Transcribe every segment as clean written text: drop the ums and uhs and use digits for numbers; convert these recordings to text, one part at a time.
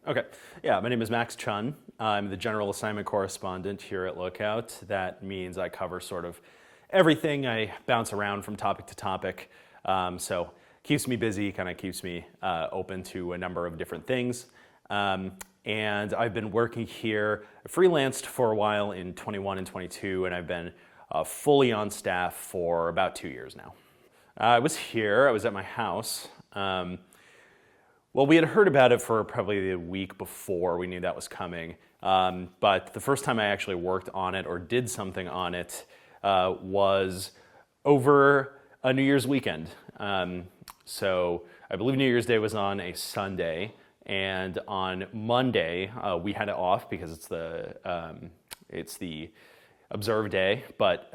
Okay. Yeah, my name is Max Chun. I'm the general assignment correspondent here at Lookout. That means I cover sort of everything. I bounce around from topic to topic. So keeps me busy, kind of keeps me open to a number of different things. And I've been working here, freelanced for a while in 21 and 22, and I've been fully on staff for about 2 years now. I was at my house. Well, we had heard about it for probably the week before. We knew that was coming. But the first time I actually worked on it or did something on it was over a New Year's weekend. So I believe New Year's Day was on a Sunday, and on Monday we had it off because it's the observed day. But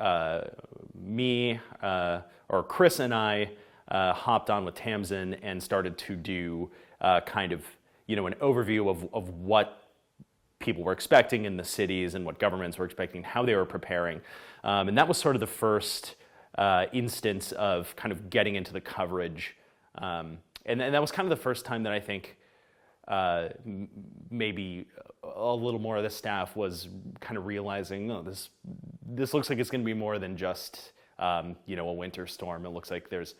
Chris and I hopped on with Tamsin and started to do kind of, an overview of what people were expecting in the cities and what governments were expecting, how they were preparing. And that was sort of the first instance of kind of getting into the coverage. And that was kind of the first time that I think maybe a little more of the staff was kind of realizing, no, this looks like it's going to be more than just, a winter storm. It looks like there's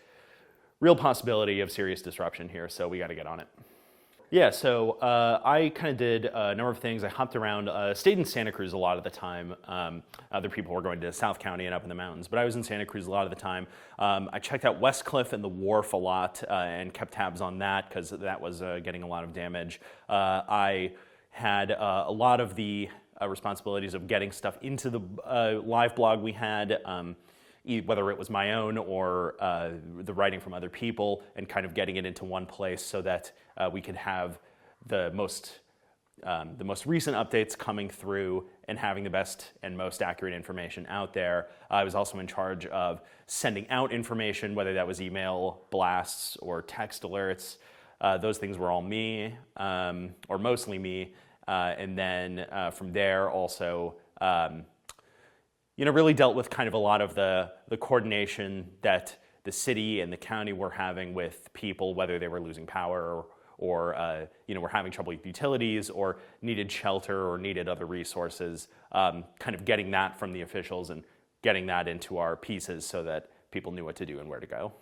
real possibility of serious disruption here, so we got to get on it. Yeah, so I kind of did a number of things. I hopped around, stayed in Santa Cruz a lot of the time. Other people were going to South County and up in the mountains, but I was in Santa Cruz a lot of the time. I checked out Westcliff and the Wharf a lot and kept tabs on that because that was getting a lot of damage. I had a lot of the responsibilities of getting stuff into the live blog we had, whether it was my own or the writing from other people, and kind of getting it into one place so that we could have the most recent updates coming through and having the best and most accurate information out there. I was also in charge of sending out information, whether that was email blasts or text alerts. Those things were all me, or mostly me. And then from there also, really dealt with kind of a lot of the coordination that the city and the county were having with people, whether they were losing power or were having trouble with utilities or needed shelter or needed other resources, kind of getting that from the officials and getting that into our pieces so that people knew what to do and where to go.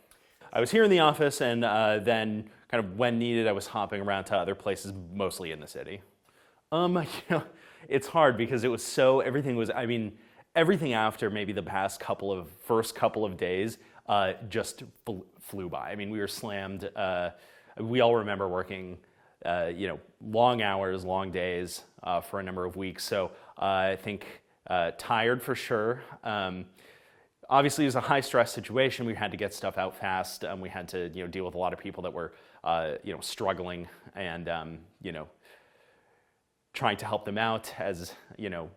I was here in the office, and then kind of when needed, I was hopping around to other places, mostly in the city. It's hard because it was everything after maybe the first couple of days just flew by. I mean, we were slammed. We all remember working, long hours, long days for a number of weeks. So I think tired for sure. Obviously, it was a high stress situation. We had to get stuff out fast. We had to, deal with a lot of people that were, struggling and, trying to help them out as,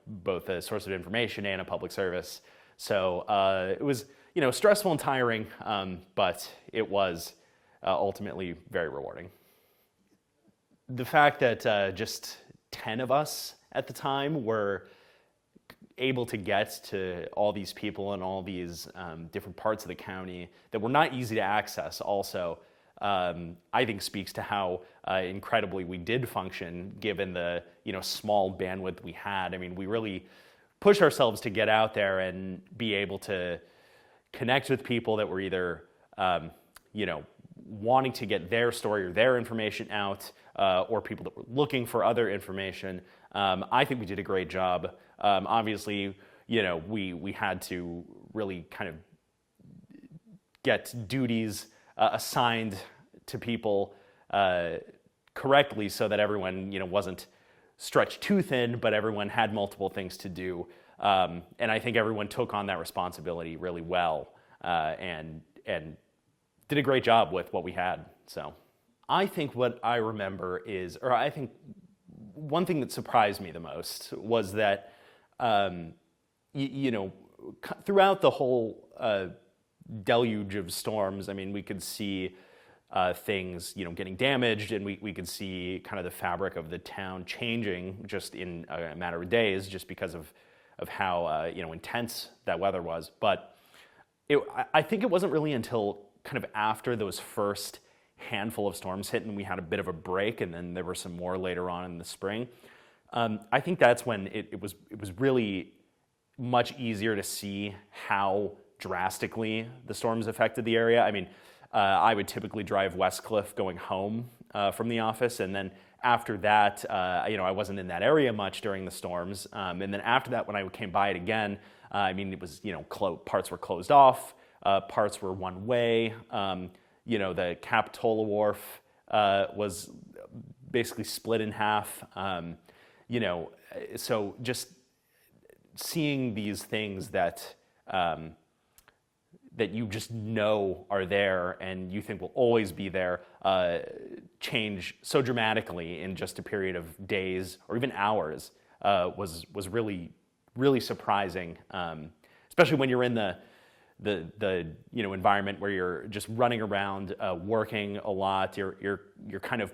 both a source of information and a public service. So it was, stressful and tiring, but it was ultimately very rewarding. The fact that just 10 of us at the time were able to get to all these people in all these different parts of the county that were not easy to access also, I think speaks to how incredibly we did function given the small bandwidth we had. I mean, we really pushed ourselves to get out there and be able to connect with people that were either wanting to get their story or their information out, or people that were looking for other information. I think we did a great job. Obviously, we had to really kind of get duties assigned to people correctly so that everyone wasn't stretched too thin, but everyone had multiple things to do. And I think everyone took on that responsibility really well and did a great job with what we had. So I think what I remember I think one thing that surprised me the most was that, throughout the whole deluge of storms, I mean, we could see things, getting damaged, and we could see kind of the fabric of the town changing just in a matter of days, just because of how intense that weather was. But I think it wasn't really until kind of after those first handful of storms hit and we had a bit of a break, and then there were some more later on in the spring. I think that's when it was really much easier to see how drastically the storms affected the area. I mean, I would typically drive West Cliff going home from the office, and then after that, I wasn't in that area much during the storms. And then after that, when I came by it again, it was, parts were closed off, parts were one way. The Capitola Wharf was basically split in half. So just seeing these things that you just know are there and you think will always be there change so dramatically in just a period of days or even hours was really, really surprising, especially when you're in the environment where you're just running around, working a lot. You're kind of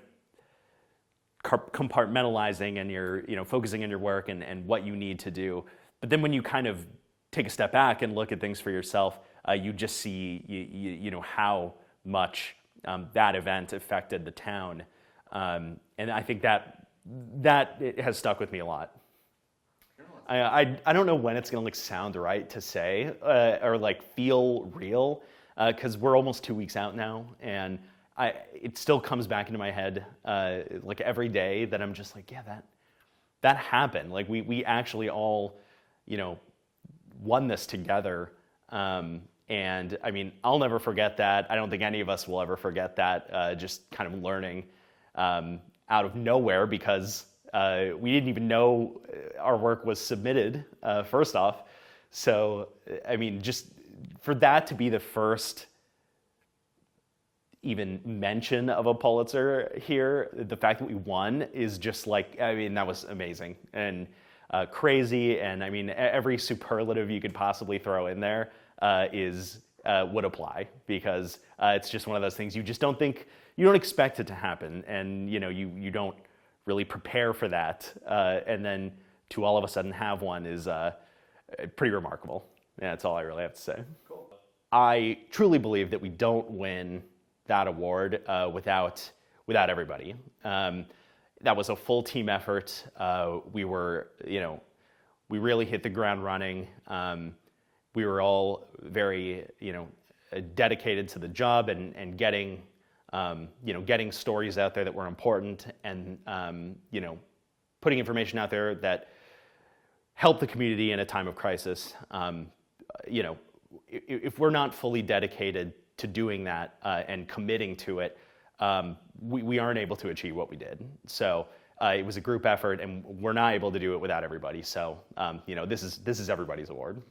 compartmentalizing, and you're focusing on your work and what you need to do. But then when you kind of take a step back and look at things for yourself, you just see how much that event affected the town, and I think that it has stuck with me a lot. I don't know when it's gonna sound right to say or feel real, because we're almost 2 weeks out now, and it still comes back into my head every day that I'm just yeah, that happened. We actually all won this together. And I mean, I'll never forget that. I don't think any of us will ever forget that, just kind of learning out of nowhere, because we didn't even know our work was submitted, first off. So, I mean, just for that to be the first even mention of a Pulitzer here, the fact that we won is just that was amazing and crazy. And I mean, every superlative you could possibly throw in there would apply, because it's just one of those things you just don't expect it to happen, and you don't really prepare for that, and then to all of a sudden have one is pretty remarkable. Yeah, that's all I really have to say. Cool. I truly believe that we don't win that award without everybody. That was a full team effort. We really hit the ground running. We were all very, dedicated to the job and getting stories out there that were important, and, putting information out there that helped the community in a time of crisis. If we're not fully dedicated to doing that and committing to it, we aren't able to achieve what we did. So it was a group effort, and we're not able to do it without everybody. So, this is everybody's award.